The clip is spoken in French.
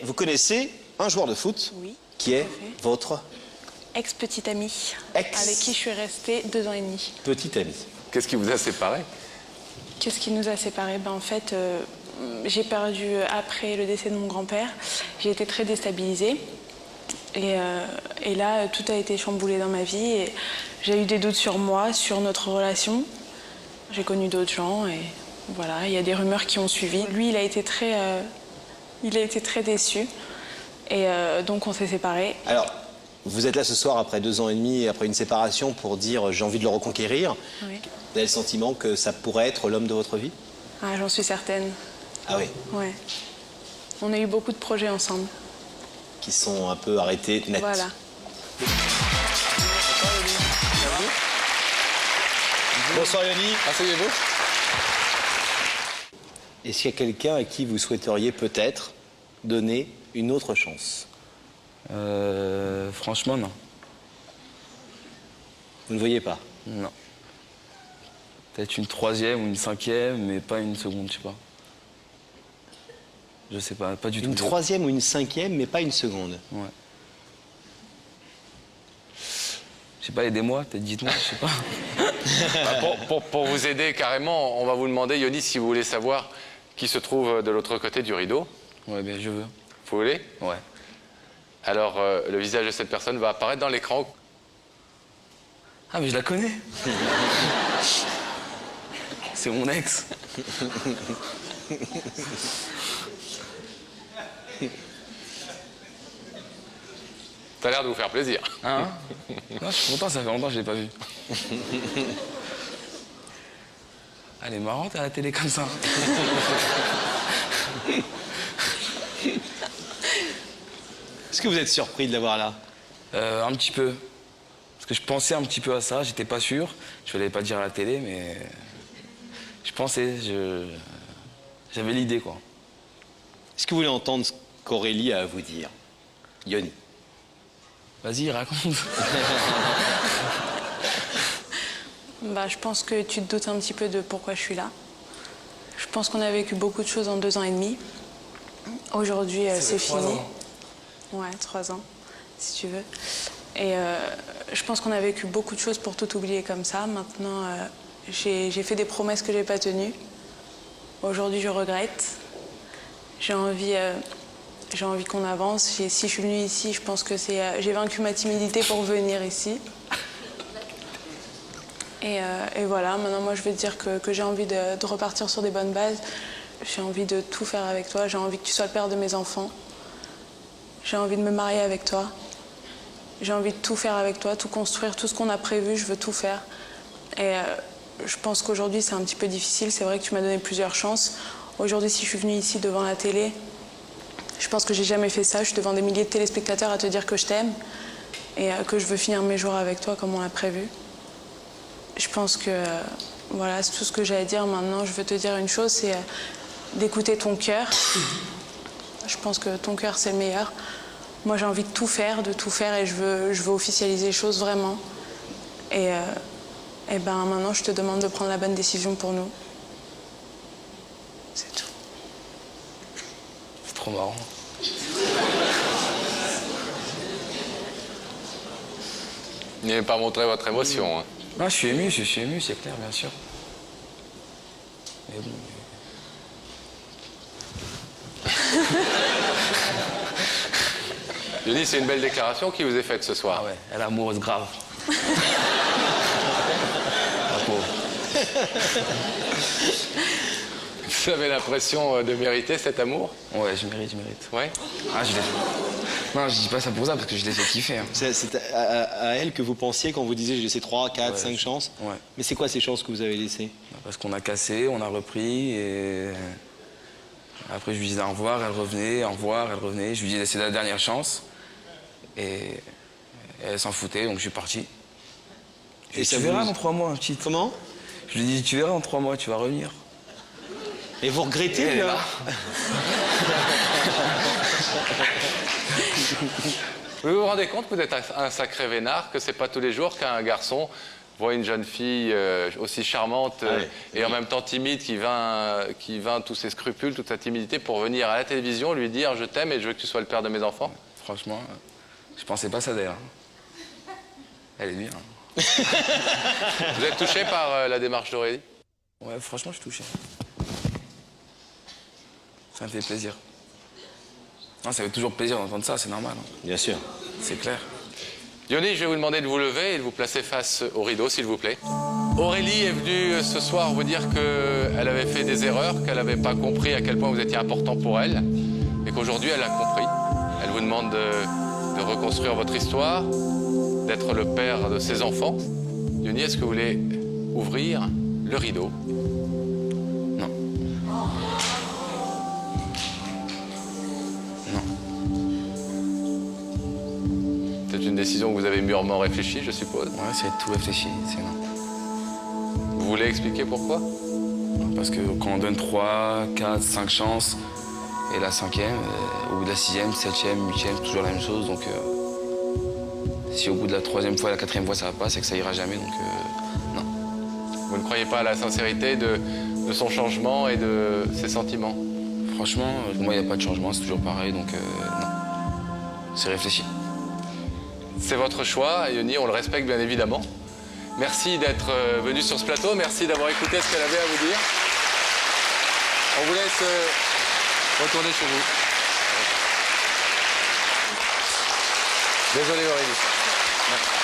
vous connaissez un joueur de foot Oui, qui est tout à fait. votre Ex-petite amie, Ex. avec qui je suis restée 2 ans et demi. petit ami. Qu'est-ce qui vous a séparés? Qu'est-ce qui nous a séparés? En fait, j'ai perdu, après le décès de mon grand-père, j'ai été très déstabilisée. Et là, tout a été chamboulé dans ma vie. Et j'ai eu des doutes sur moi, sur notre relation. J'ai connu d'autres gens et voilà, il y a des rumeurs qui ont suivi. Lui, il a été très déçu. Et donc, on s'est séparés. Alors, vous êtes là ce soir après 2 ans et demi et après une séparation pour dire j'ai envie de le reconquérir. Oui. Vous avez le sentiment que ça pourrait être l'homme de votre vie? Ah, j'en suis certaine. Ah oui, Ouais. On a eu beaucoup de projets ensemble. qui sont un peu arrêtés net. Voilà. Bonsoir Yoni. Asseyez-vous. Est-ce qu'il y a quelqu'un à qui vous souhaiteriez peut-être donner une autre chance? Franchement, non. Vous ne voyez pas? Non. Peut-être une 3e ou une 5e, mais pas une seconde, je sais pas. Je sais pas du tout. Une 3e ou une 5e, mais pas une seconde. Ouais. Je sais pas, aidez-moi, peut-être dites-moi, je sais pas. Pour vous aider carrément, on va vous demander, Yoni, si vous voulez savoir qui se trouve de l'autre côté du rideau. Ouais, ben je veux. Vous voulez? Ouais. Alors, le visage de cette personne va apparaître dans l'écran. Ah, mais je la connais. C'est mon ex. Ça a l'air de vous faire plaisir. Hein? Non, je suis content, ça fait longtemps que je l'ai pas vue. Elle est marrante à la télé comme ça. Est-ce que vous êtes surpris de l'avoir là? Un petit peu. Parce que je pensais un petit peu à ça, j'étais pas sûr. Je ne l'avais pas dire à la télé, mais je pensais, j'avais l'idée, quoi. Est-ce que vous voulez entendre ce qu'Aurélie a à vous dire? Yoni. Vas-y, raconte. Je pense que tu te doutes un petit peu de pourquoi je suis là. Je pense qu'on a vécu beaucoup de choses en 2 ans et demi. Aujourd'hui, c'est fini. Ouais, 3 ans, si tu veux. Et je pense qu'on a vécu beaucoup de choses pour tout oublier comme ça. Maintenant, j'ai fait des promesses que j'ai pas tenues. Aujourd'hui, je regrette. J'ai envie qu'on avance. Si je suis venue ici, je pense que j'ai vaincu ma timidité pour venir ici. Et voilà, maintenant, moi, je veux te dire que j'ai envie de repartir sur des bonnes bases. J'ai envie de tout faire avec toi. J'ai envie que tu sois le père de mes enfants. J'ai envie de me marier avec toi. J'ai envie de tout faire avec toi, tout construire, tout ce qu'on a prévu, je veux tout faire. Et je pense qu'aujourd'hui, c'est un petit peu difficile. C'est vrai que tu m'as donné plusieurs chances. Aujourd'hui, si je suis venue ici devant la télé, je pense que j'ai jamais fait ça. Je suis devant des milliers de téléspectateurs à te dire que je t'aime et que je veux finir mes jours avec toi comme on l'a prévu. Je pense que voilà, c'est tout ce que j'ai à dire. Maintenant, je veux te dire une chose, c'est d'écouter ton cœur. Je pense que ton cœur, c'est le meilleur. Moi, j'ai envie de tout faire et je veux officialiser les choses vraiment. Et maintenant, je te demande de prendre la bonne décision pour nous. C'est tout. C'est trop marrant. Vous n'avez pas montré votre émotion. Hein. Non, je suis ému, c'est clair, bien sûr. Mais bon. Yoni, c'est une belle déclaration qui vous est faite ce soir. Ah ouais, elle est amoureuse grave. Ah, pauvre. Vous avez l'impression de mériter cet amour? Ouais, je mérite. Ouais. Ah, je l'ai. Non, je dis pas ça pour ça, parce que je l'ai fait kiffer. Hein. C'est à elle que vous pensiez quand vous disiez j'ai laissé 3, 4, Ouais, 5 chances? Ouais. Mais c'est quoi ces chances que vous avez laissées? Parce qu'on a cassé, on a repris, et après je lui disais au revoir, elle revenait, au revoir, elle revenait. Je lui disais c'est la dernière chance, et elle s'en foutait, donc je suis parti. Et tu verras dans 3 mois, petite. Comment? Je lui dis tu verras dans 3 mois, tu vas revenir. Et vous regrettez Elle est là? Vous vous rendez compte que vous êtes un sacré vénard, que c'est pas tous les jours qu'un garçon voit une jeune fille aussi charmante Ah ouais. et en même temps timide qui vainc tous ses scrupules, toute sa timidité pour venir à la télévision lui dire je t'aime et je veux que tu sois le père de mes enfants? Franchement, je pensais pas ça d'ailleurs. Elle est bien. Vous êtes touché par la démarche d'Aurélie? Ouais, franchement, je suis touché. Ça me fait plaisir. Non, ça fait toujours plaisir d'entendre ça, c'est normal. Hein. Bien sûr. C'est clair. Yoni, je vais vous demander de vous lever et de vous placer face au rideau, s'il vous plaît. Aurélie est venue ce soir vous dire qu'elle avait fait des erreurs, qu'elle n'avait pas compris à quel point vous étiez important pour elle, et qu'aujourd'hui, elle a compris. Elle vous demande de reconstruire votre histoire, d'être le père de ses enfants. Yoni, est-ce que vous voulez ouvrir le rideau? Non. Non. C'est une décision que vous avez mûrement réfléchie, je suppose. Ouais, c'est tout réfléchi, c'est non. Vous voulez expliquer pourquoi? Parce que quand on donne 3, 4, 5 chances, et la 5e, au bout de la 6e, 7e, 8e, c'est toujours la même chose. Donc, si au bout de la 3e fois, la 4e fois, ça va pas, c'est que ça ira jamais. Donc, non. Vous ne croyez pas à la sincérité de son changement et de ses sentiments? Franchement, moi, il n'y a pas de changement, c'est toujours pareil. Donc, non. C'est réfléchi. C'est votre choix, Yoni, on le respecte bien évidemment. Merci d'être venu sur ce plateau, merci d'avoir écouté ce qu'elle avait à vous dire. On vous laisse retourner chez vous. Désolé Aurélie. Merci.